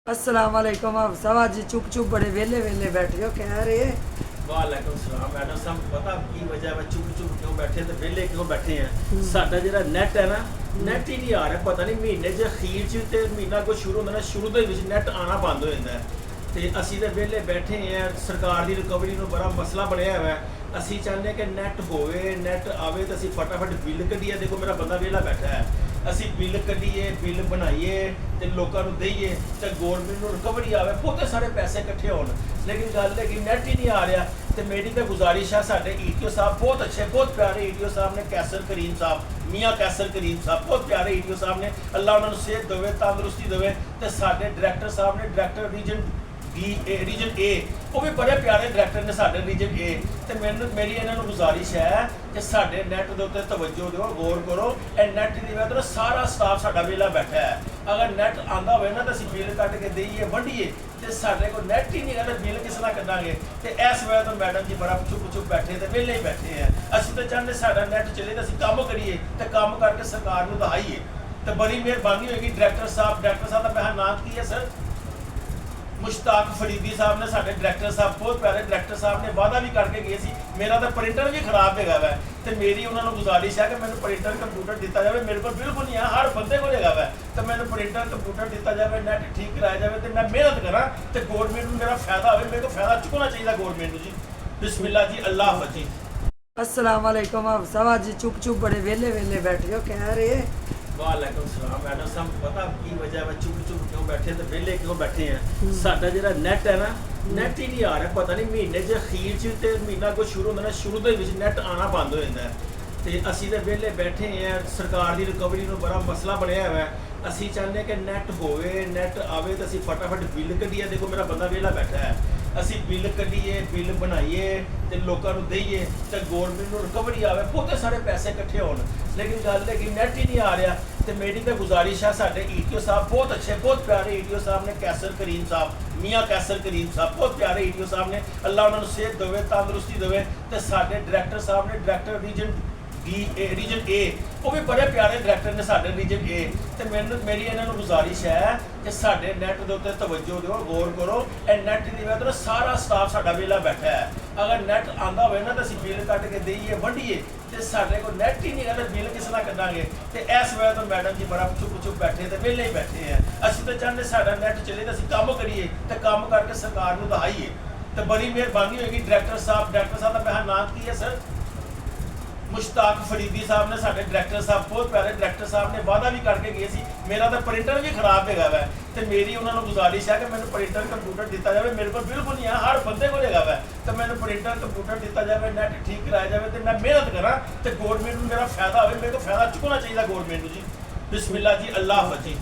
अस्सलाम वालेकुम। आप सब आज चुप चुप बड़े वेले वेले बैठे हो, कह रहे वालेकुम सलाम मैडम साहब, पता की वजह है चुप चुप क्यों बैठे ते वेले क्यों बैठे हैं। साडा जेड़ा नेट है ना, नेट ही नहीं आ रहा। पता नहीं महीने च अखीर च ते महीना कोई शुरू होंदा ना, शुरू दे विच नेट आना बंद हो जाता है। ते असीं ते वेले बैठे हैं। सरकार दी रिकवरी नूं बड़ा मसला बनया हुआ है। असीं चाहते कि नेट होवे, नेट आवे तो असीं फटाफट बिल कढीए। देखो मेरा बंदा वेला बैठा है, ਅਸੀਂ ਬਿੱਲ ਕੱਢੀਏ, ਬਿੱਲ ਬਣਾਈਏ ਤੇ ਲੋਕਾਂ ਨੂੰ ਦੇਈਏ ਤੇ ਗਵਰਨਮੈਂਟ ਨੂੰ ਰਿਕਵਰੀ ਆਵੇ, ਬਹੁਤੇ ਸਾਰੇ ਪੈਸੇ ਇਕੱਠੇ ਹੋਣ। ਲੇਕਿਨ ਗੱਲ ਹੈ ਕਿ ਨੈਟ ਹੀ ਨਹੀਂ ਆ ਰਿਹਾ। ਤੇ ਮੇਰੀ ਤਾਂ ਗੁਜ਼ਾਰਿਸ਼ ਹੈ, ਸਾਡੇ ਈਟੀਓ ਸਾਹਿਬ ਬਹੁਤ ਅੱਛੇ, ਬਹੁਤ ਪਿਆਰੇ ਈਟੀਓ ਸਾਹਿਬ ਨੇ, ਕੈਸਰ ਕਰੀਮ ਸਾਹਿਬ, ਮੀਆਂ ਕੈਸਰ ਕਰੀਮ ਸਾਹਿਬ, ਬਹੁਤ ਪਿਆਰੇ ਈਟੀਓ ਸਾਹਿਬ ਨੇ। ਅੱਲਾ ਉਹਨਾਂ ਨੂੰ ਸਿਹਤ ਦੇਵੇ, ਤੰਦਰੁਸਤੀ ਦੇਵੇ। ਤੇ ਸਾਡੇ ਡਾਇਰੈਕਟਰ ਸਾਹਿਬ ਨੇ, ਡਾਇਰੈਕਟਰ ਰੀਜਨ ਏ, ਉਹ ਵੀ ਬੜੇ ਪਿਆਰੇ ਡਾਇਰੈਕਟਰ ਨੇ ਸਾਡੇ ਰੀਜਨ ਏ। ਤੇ ਮੇਰੀ ਇਹਨਾਂ ਨੂੰ ਗੁਜ਼ਾਰਿਸ਼ ਹੈ ਕਿ ਸਾਡੇ ਨੈਟ ਦੇ ਉੱਤੇ ਤਵੱਜੋ ਦਿਓ, ਗੌਰ ਕਰੋ। ਇਹ ਨੈਟ ਦੀ ਵਜ੍ਹਾ ਤੋਂ ਸਾਰਾ ਸਟਾਫ ਸਾਡਾ ਵਿਹਲਾ ਬੈਠਾ ਹੈ। ਅਗਰ ਨੈਟ ਆਂਦਾ ਹੋਵੇ ਨਾ ਤਾਂ ਅਸੀਂ ਬਿੱਲ ਕੱਟ ਕੇ ਦੇਈਏ, ਵੰਡੀਏ। ਤੇ ਸਾਡੇ ਕੋਲ ਨੈਟ ਹੀ ਨਹੀਂ ਹੈ ਤਾਂ ਬਿੱਲ ਕਿਸ ਨਾਲ ਕੱਢਾਂਗੇ। ਤੇ ਇਸ ਵਜ੍ਹਾ ਤੋਂ ਮੈਡਮ ਜੀ ਬੜਾ ਚੁੱਪ ਚੁੱਪ ਬੈਠੇ ਤੇ ਵਿਹਲੇ ਹੀ ਬੈਠੇ ਆ। ਅਸੀਂ ਤਾਂ ਚਾਹੁੰਦੇ ਸਾਡਾ ਨੈਟ ਚੱਲੇ ਤਾਂ ਅਸੀਂ ਕੰਮ ਕਰੀਏ ਤੇ ਕੰਮ ਕਰਕੇ ਸਰਕਾਰ ਨੂੰ ਦਿਖਾਈਏ। ਤੇ ਬੜੀ ਮਿਹਰਬਾਨੀ ਹੋਏਗੀ। ਡਾਇਰੈਕਟਰ ਸਾਹਿਬ ਦਾ ਮੇਰਾ ਨਾਮ ਕੀ ਹੈ ਸਰ? ਮੁਸ਼ਤਾਕ ਫਰੀਦੀ ਸਾਹਿਬ ਨੇ, ਸਾਡੇ ਡਾਇਰੈਕਟਰ ਸਾਹਿਬ, ਬਹੁਤ ਪਿਆਰੇ ਡਾਇਰੈਕਟਰ ਸਾਹਿਬ ਨੇ, ਵਾਅਦਾ ਵੀ ਕਰਕੇ ਗਏ ਸੀ। ਮੇਰਾ ਤਾਂ ਪ੍ਰਿੰਟਰ ਵੀ ਖਰਾਬ ਹੈਗਾ ਵਾ ਤੇ ਮੇਰੀ ਉਹਨਾਂ ਨੂੰ ਗੁਜ਼ਾਰਿਸ਼ ਹੈ ਕਿ ਮੈਨੂੰ ਪ੍ਰਿੰਟਰ ਕੰਪਿਊਟਰ ਦਿੱਤਾ ਜਾਵੇ। ਮੇਰੇ ਕੋਲ ਬਿਲਕੁਲ ਨਹੀਂ ਹੈ, ਹਰ ਬੰਦੇ ਕੋਲ ਹੈਗਾ ਵਾ। ਤੇ ਮੈਨੂੰ ਪ੍ਰਿੰਟਰ ਕੰਪਿਊਟਰ ਦਿੱਤਾ ਜਾਵੇ, ਨੈਟ ਠੀਕ ਕਰਾਇਆ ਜਾਵੇ ਤੇ ਮੈਂ ਮਿਹਨਤ ਕਰਾਂ ਤੇ ਗਵਰਨਮੈਂਟ ਨੂੰ ਮੇਰਾ ਫਾਇਦਾ ਹੋਵੇ। ਮੇਰੇ ਕੋਲ ਫਾਇਦਾ ਚੁੱਕਣਾ ਚਾਹੀਦਾ ਗਵਰਨਮੈਂਟ ਨੂੰ ਜੀ। ਬਿਸਮਿल्लाह जी, अल्लाह हाफ़िज़ जी। अस्सलाम वालेकुम। आप सब आज चुप चुप बड़े वेले वेले बैठे हो, कह रहे वालेकुम सलाम मैडम साहब, पता की वजह है चुप चुप क्यों बैठे ते वेले क्यों बैठे हैं। साडा जेड़ा नेट है ना, नेट ही नहीं आ रहा। पता नहीं महीने च अखीर च ते महीना कोई शुरू होंदा ना, शुरू दे विच नेट आना बंद हो जाता है। ਤੇ ਅਸੀਂ ਤੇ ਵਿਹਲੇ ਬੈਠੇ हैं। ਸਰਕਾਰ ਦੀ ਰਿਕਵਰੀ ਨੂੰ ਬੜਾ ਮਸਲਾ ਬਣਿਆ ਹੋਇਆ ਹੈ। ਅਸੀਂ ਚਾਹੁੰਦੇ ਕਿ ਨੈਟ ਹੋਵੇ, ਨੈਟ ਆਵੇ ਤਾਂ ਅਸੀਂ ਫਟਾਫਟ ਬਿੱਲ ਕੱਢੀਏ। ਦੇਖੋ ਮੇਰਾ ਬੰਦਾ ਵਿਹਲਾ ਬੈਠਾ ਹੈ। ਅਸੀਂ ਬਿੱਲ ਕੱਢੀਏ, ਬਿੱਲ ਬਣਾਈਏ ਤੇ ਲੋਕਾਂ ਨੂੰ ਦੇਈਏ ਤੇ ਗਵਰਨਮੈਂਟ ਨੂੰ ਰਿਕਵਰੀ ਆਵੇ, ਬਹੁਤੇ ਸਾਰੇ ਪੈਸੇ ਇਕੱਠੇ ਹੋਣ। ਲੇਕਿਨ ਗੱਲ ਹੈ ਕਿ ਨੈਟ ਹੀ ਨਹੀਂ ਆ ਰਿਹਾ। ਤੇ ਮੇਰੀ ਤਾਂ ਗੁਜ਼ਾਰਿਸ਼ ਹੈ, ਸਾਡੇ ਈਟੀਓ ਸਾਹਿਬ ਬਹੁਤ ਅੱਛੇ, ਬਹੁਤ ਪਿਆਰੇ ਈਟੀਓ ਸਾਹਿਬ ਨੇ, ਕੈਸਰ ਕਰੀਮ ਸਾਹਿਬ, ਮੀਆਂ ਕੈਸਰ ਕਰੀਮ ਸਾਹਿਬ, ਬਹੁਤ ਪਿਆਰੇ ਈਟੀਓ ਸਾਹਿਬ ਨੇ। ਅੱਲਾ ਉਹਨਾਂ ਨੂੰ ਸਿਹਤ ਦੇਵੇ, ਤੰਦਰੁਸਤੀ ਦੇਵੇ। ਤੇ ਸਾਡੇ ਡਾਇਰੈਕਟਰ ਸਾਹਿਬ ਨੇ, ਡਾਇਰੈਕਟਰ ਰੀਜਨ ਏ, ਉਹ ਵੀ ਬੜੇ ਪਿਆਰੇ ਡਾਇਰੈਕਟਰ ਨੇ ਸਾਡੇ ਰੀਜਨ ਏ। ਤੇ ਮੇਰੀ ਇਹਨਾਂ ਨੂੰ ਗੁਜ਼ਾਰਿਸ਼ ਹੈ ਕਿ ਸਾਡੇ ਨੈਟ ਦੇ ਉੱਤੇ ਤਵੱਜੋ ਦਿਓ, ਗੌਰ ਕਰੋ। ਇਹ ਨੈਟ ਦੀ ਵਜ੍ਹਾ ਤੋਂ ਸਾਰਾ ਸਟਾਫ ਸਾਡਾ ਵਿਹਲਾ ਬੈਠਾ ਹੈ। ਅਗਰ ਨੈਟ ਆਂਦਾ ਹੋਵੇ ਨਾ ਤਾਂ ਅਸੀਂ ਬਿੱਲ ਕੱਟ ਕੇ ਦੇਈਏ, ਵੰਡੀਏ। ਤੇ ਸਾਡੇ ਕੋਲ ਨੈਟ ਹੀ ਨਹੀਂ ਹੈ ਤਾਂ ਬਿੱਲ ਕਿਸ ਨਾਲ ਕੱਢਾਂਗੇ। ਤੇ ਇਸ ਵਜ੍ਹਾ ਤੋਂ ਮੈਡਮ ਜੀ ਬੜਾ ਚੁੱਪ ਚੁੱਪ ਬੈਠੇ ਤੇ ਵਿਹਲੇ ਹੀ ਬੈਠੇ ਆ। ਅਸੀਂ ਤਾਂ ਚਾਹੁੰਦੇ ਸਾਡਾ ਨੈਟ ਚੱਲੇ ਤਾਂ ਅਸੀਂ ਕੰਮ ਕਰੀਏ ਤੇ ਕੰਮ ਕਰਕੇ ਸਰਕਾਰ ਨੂੰ ਦਿਖਾਈਏ। ਤੇ ਬੜੀ ਮਿਹਰਬਾਨੀ ਹੋਏਗੀ। ਡਾਇਰੈਕਟਰ ਸਾਹਿਬ ਦਾ ਮੇਰਾ ਨਾਮ ਕੀ ਹੈ ਸਰ? ਮੁਸ਼ਤਾਕ ਫਰੀਦੀ ਸਾਹਿਬ ਨੇ, ਸਾਡੇ ਡਾਇਰੈਕਟਰ ਸਾਹਿਬ, ਬਹੁਤ ਪਿਆਰੇ ਡਾਇਰੈਕਟਰ ਸਾਹਿਬ ਨੇ, ਵਾਅਦਾ ਵੀ ਕਰਕੇ ਗਏ ਸੀ। ਮੇਰਾ ਤਾਂ ਪ੍ਰਿੰਟਰ ਵੀ ਖਰਾਬ ਹੈਗਾ ਵਾ ਤੇ ਮੇਰੀ ਉਹਨਾਂ ਨੂੰ ਗੁਜ਼ਾਰਿਸ਼ ਹੈ ਕਿ ਮੈਨੂੰ ਪ੍ਰਿੰਟਰ ਕੰਪਿਊਟਰ ਦਿੱਤਾ ਜਾਵੇ। ਮੇਰੇ ਕੋਲ ਬਿਲਕੁਲ ਨਹੀਂ ਹੈ, ਹਰ ਬੰਦੇ ਕੋਲ ਹੈਗਾ ਵਾ। ਤੇ ਮੈਨੂੰ ਪ੍ਰਿੰਟਰ ਕੰਪਿਊਟਰ ਦਿੱਤਾ ਜਾਵੇ, ਨੈਟ ਠੀਕ ਕਰਾਇਆ ਜਾਵੇ ਤੇ ਮੈਂ ਮਿਹਨਤ ਕਰਾਂ ਤੇ ਗਵਰਨਮੈਂਟ ਨੂੰ ਮੇਰਾ ਫਾਇਦਾ ਹੋਵੇ। ਮੇਰੇ ਕੋਲ ਫਾਇਦਾ ਚੁੱਕਣਾ ਚਾਹੀਦਾ ਗਵਰਨਮੈਂਟ ਨੂੰ ਜੀ। ਬਿਸਮਿल्लाह जी, अल्लाह हाफ़िज़ जी।